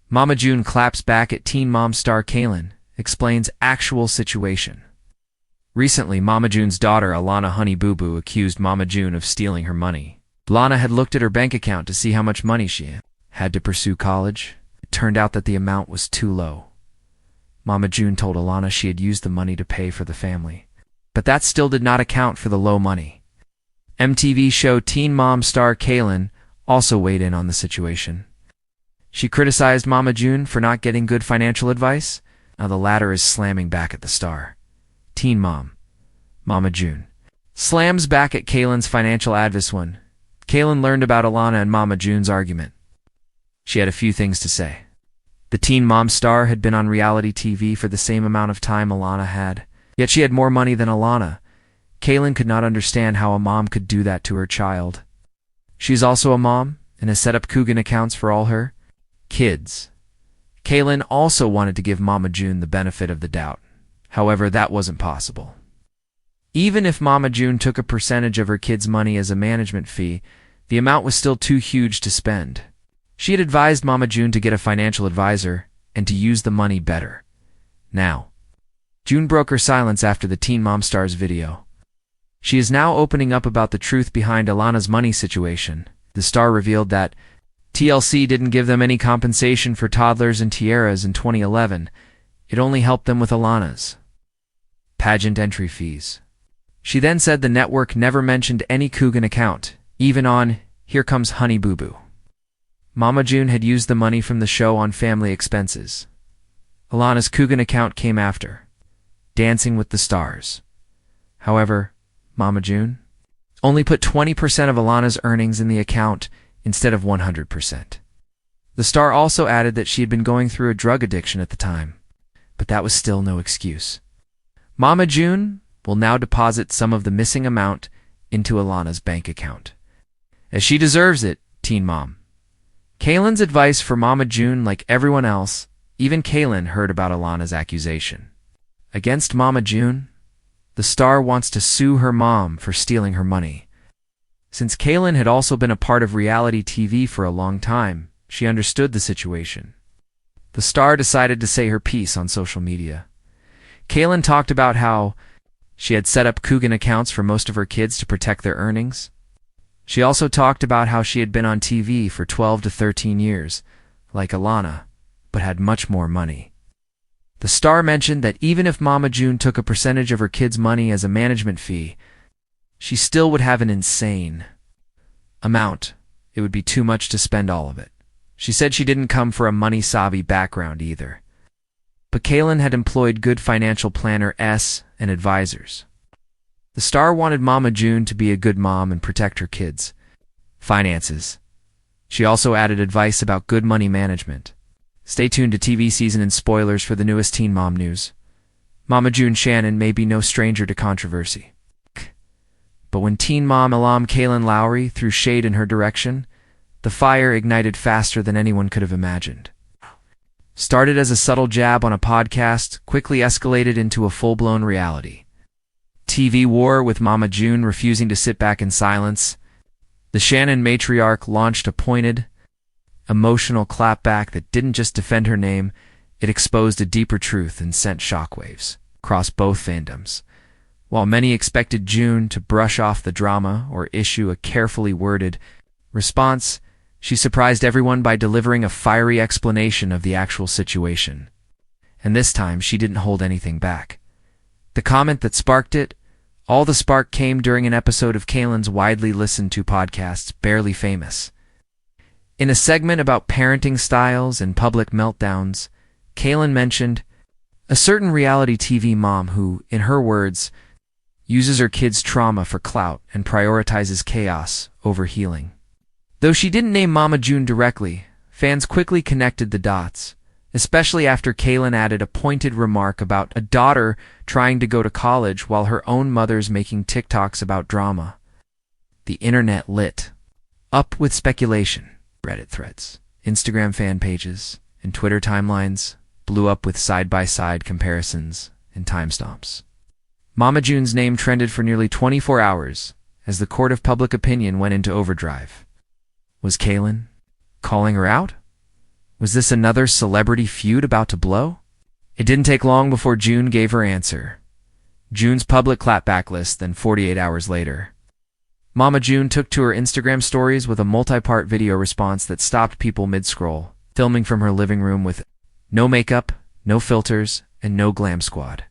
Mama June claps back at Teen Mom star Kaylin, explains actual situation. Recently, Mama June's daughter Alana Honey Boo Boo accused Mama June of stealing her money. Alana had looked at her bank account to see how much money she had to pursue college. It turned out that the amount was too low. Mama June told Alana she had used the money to pay for the family. But that still did not account for the low money. MTV show Teen Mom star Kaylin also weighed in on the situation. She criticized Mama June for not getting good financial advice. Now the latter is slamming back at the star. Teen Mom, Mama June, slams back at Kaylin's financial advice when Kaylin learned about Alana and Mama June's argument. She had a few things to say. The Teen Mom star had been on reality TV for the same amount of time Alana had, yet she had more money than Alana. Kaylin could not understand how a mom could do that to her child. She is also a mom and has set up Coogan accounts for all her kids. Kaylin also wanted to give Mama June the benefit of the doubt. However, that wasn't possible. Even if Mama June took a percentage of her kids' money as a management fee, the amount was still too huge to spend. She had advised Mama June to get a financial advisor and to use the money better. Now, June broke her silence after the Teen Mom star's video. She is now opening up about the truth behind Alana's money situation. The star revealed that TLC didn't give them any compensation for toddlers and tiaras in 2011. It only helped them with Alana's pageant entry fees. She then said the network never mentioned any Coogan account, even on Here Comes Honey Boo Boo. Mama June had used the money from the show on family expenses. Alana's Coogan account came after, Dancing with the Stars. However, Mama June only put 20% of Alana's earnings in the account instead of 100%. The star also added that she had been going through a drug addiction at the time, but that was still no excuse. Mama June will now deposit some of the missing amount into Alana's bank account, as she deserves it, Teen Mom. Kaylin's advice for Mama June, like everyone else, even Kaylin heard about Alana's accusation against Mama June. The star wants to sue her mom for stealing her money. Since Kaylin had also been a part of reality TV for a long time, she understood the situation. The star decided to say her piece on social media. Kaylin talked about how she had set up Coogan accounts for most of her kids to protect their earnings. She also talked about how she had been on TV for 12 to 13 years, like Alana, but had much more money. The star mentioned that even if Mama June took a percentage of her kids' money as a management fee, she still would have an insane amount. It would be too much to spend all of it. She said she didn't come from a money-savvy background either. But Kaylin had employed good financial planners and advisors. The star wanted Mama June to be a good mom and protect her kids' finances. She also added advice about good money management. Stay tuned to TV season and spoilers for the newest Teen Mom news. Mama June Shannon may be no stranger to controversy. But when Teen Mom alum Kaylin Lowry threw shade in her direction, the fire ignited faster than anyone could have imagined. Started as a subtle jab on a podcast, quickly escalated into a full-blown reality TV war with Mama June refusing to sit back in silence. The Shannon matriarch launched a pointed, emotional clapback that didn't just defend her name, it exposed a deeper truth and sent shockwaves across both fandoms. While many expected June to brush off the drama or issue a carefully worded response, she surprised everyone by delivering a fiery explanation of the actual situation. And this time, she didn't hold anything back. The comment that sparked it, all the spark came during an episode of Kaylin's widely listened to podcast, Barely Famous. In a segment about parenting styles and public meltdowns, Kaylin mentioned a certain reality TV mom who, in her words, uses her kids' trauma for clout and prioritizes chaos over healing. Though she didn't name Mama June directly, fans quickly connected the dots, especially after Kaylin added a pointed remark about a daughter trying to go to college while her own mother's making TikToks about drama. The internet lit up with speculation. Reddit threads, Instagram fan pages, and Twitter timelines blew up with side-by-side comparisons and timestamps. Mama June's name trended for nearly 24 hours as the court of public opinion went into overdrive. Was Kaylin calling her out? Was this another celebrity feud about to blow? It didn't take long before June gave her answer. June's public clapback list, then 48 hours later. Mama June took to her Instagram stories with a multi-part video response that stopped people mid-scroll, filming from her living room with no makeup, no filters, and no glam squad.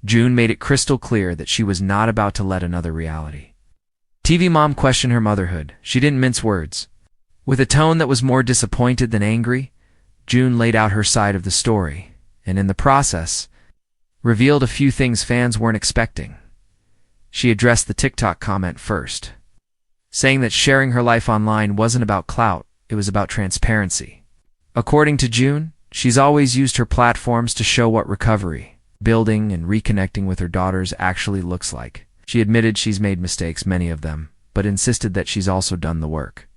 June made it crystal clear that she was not about to let another reality TV mom question her motherhood. She didn't mince words. With a tone that was more disappointed than angry, June laid out her side of the story, and in the process, revealed a few things fans weren't expecting. She addressed the TikTok comment first, saying that sharing her life online wasn't about clout, it was about transparency. According to June, she's always used her platforms to show what recovery, building, and reconnecting with her daughters actually looks like. She admitted she's made mistakes, many of them, but insisted that she's also done the work.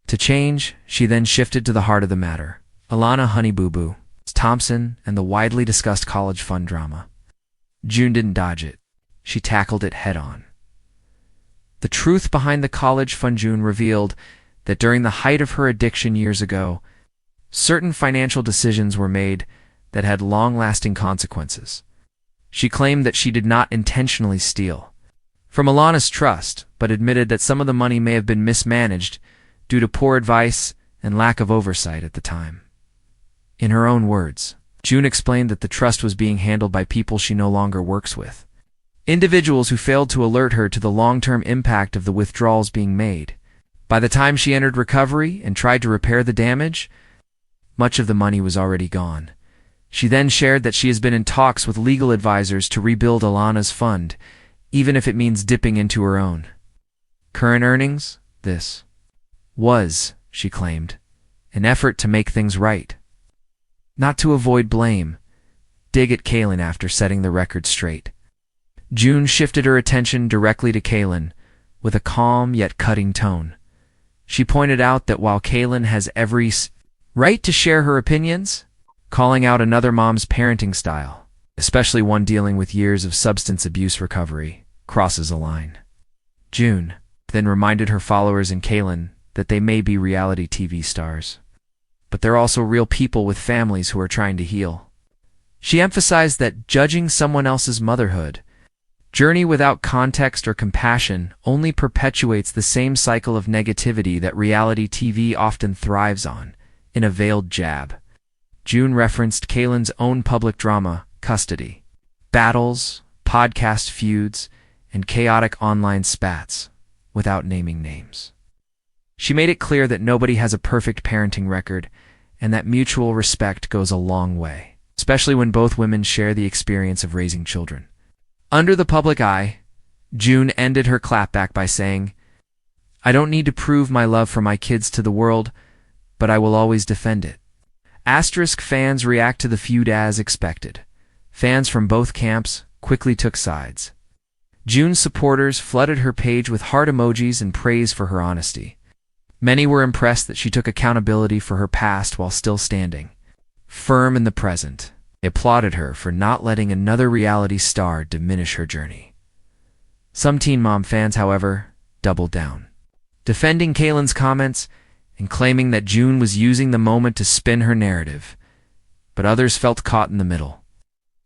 To change, she then shifted to the heart of the matter: Alana Honey Boo Boo, Thompson, and the widely discussed college fund drama. June didn't dodge it. She tackled it head-on. The truth behind the college fund. June revealed that during the height of her addiction years ago, certain financial decisions were made that had long-lasting consequences. She claimed that she did not intentionally steal from Alana's trust, but admitted that some of the money may have been mismanaged due to poor advice and lack of oversight at the time. In her own words, June explained that the trust was being handled by people she no longer works with, individuals who failed to alert her to the long-term impact of the withdrawals being made. By the time she entered recovery and tried to repair the damage, much of the money was already gone. She then shared that she has been in talks with legal advisors to rebuild Alana's fund, even if it means dipping into her own current earnings. This was, she claimed, an effort to make things right, not to avoid blame. Dig at Kaylin. After setting the record straight, June shifted her attention directly to Kaylin with a calm yet cutting tone. She pointed out that while Kaylin has every right to share her opinions, calling out another mom's parenting style, especially one dealing with years of substance abuse recovery, crosses a line. June then reminded her followers and Kaylin that they may be reality TV stars, but they're also real people with families who are trying to heal. She emphasized that judging someone else's motherhood journey without context or compassion only perpetuates the same cycle of negativity that reality TV often thrives on, in a veiled jab. June referenced Kaylin's own public drama, custody, battles, podcast feuds, and chaotic online spats, without naming names. She made it clear that nobody has a perfect parenting record, and that mutual respect goes a long way, especially when both women share the experience of raising children. Under the public eye, June ended her clapback by saying, "I don't need to prove my love for my kids to the world, but I will always defend it." Fans react to the feud as expected. Fans from both camps quickly took sides. June's supporters flooded her page with heart emojis and praise for her honesty. Many were impressed that she took accountability for her past while still standing firm in the present. They applauded her for not letting another reality star diminish her journey. Some Teen Mom fans, however, doubled down, defending Kaylin's comments and claiming that June was using the moment to spin her narrative, but others felt caught in the middle,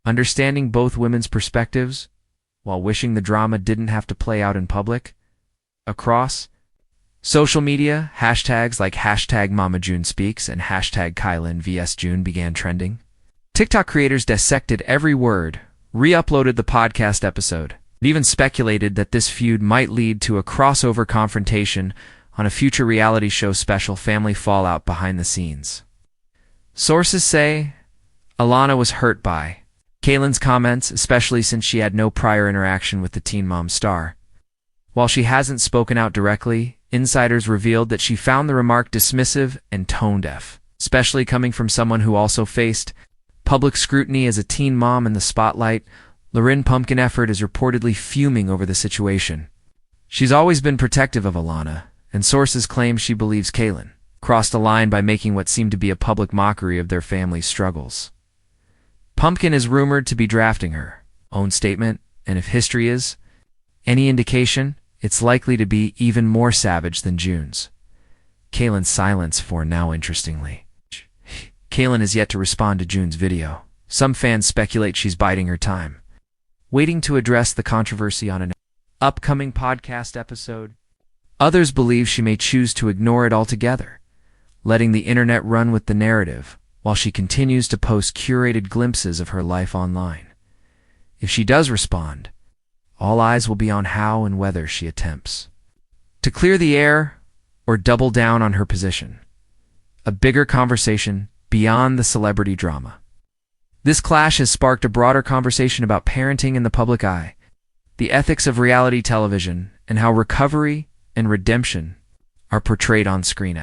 understanding both women's perspectives while wishing the drama didn't have to play out in public. Across social media, hashtags like #MamaJuneSpeaks and #KylinVSJune began trending. TikTok creators dissected every word, re-uploaded the podcast episode, and even speculated that this feud might lead to a crossover confrontation on a future reality show special, Family Fallout behind the scenes. Sources say Alana was hurt by Kaylin's comments, especially since she had no prior interaction with the Teen Mom star. While she hasn't spoken out directly, insiders revealed that she found the remark dismissive and tone-deaf, especially coming from someone who also faced public scrutiny as a teen mom in the spotlight. Lauren Pumpkin Effort is reportedly fuming over the situation. She's always been protective of Alana, and sources claim she believes Kaylin crossed a line by making what seemed to be a public mockery of their family's struggles. Pumpkin is rumored to be drafting her own statement, and if history is any indication, it's likely to be even more savage than June's. Kaylin's silence for now, interestingly, Kaylin is yet to respond to June's video. Some fans speculate she's biding her time, waiting to address the controversy on an upcoming podcast episode. Others believe she may choose to ignore it altogether, letting the internet run with the narrative while she continues to post curated glimpses of her life online. If she does respond, all eyes will be on how and whether she attempts to clear the air or double down on her position. A bigger conversation beyond the celebrity drama. This clash has sparked a broader conversation about parenting in the public eye, the ethics of reality television, and how recovery and redemption are portrayed on screen.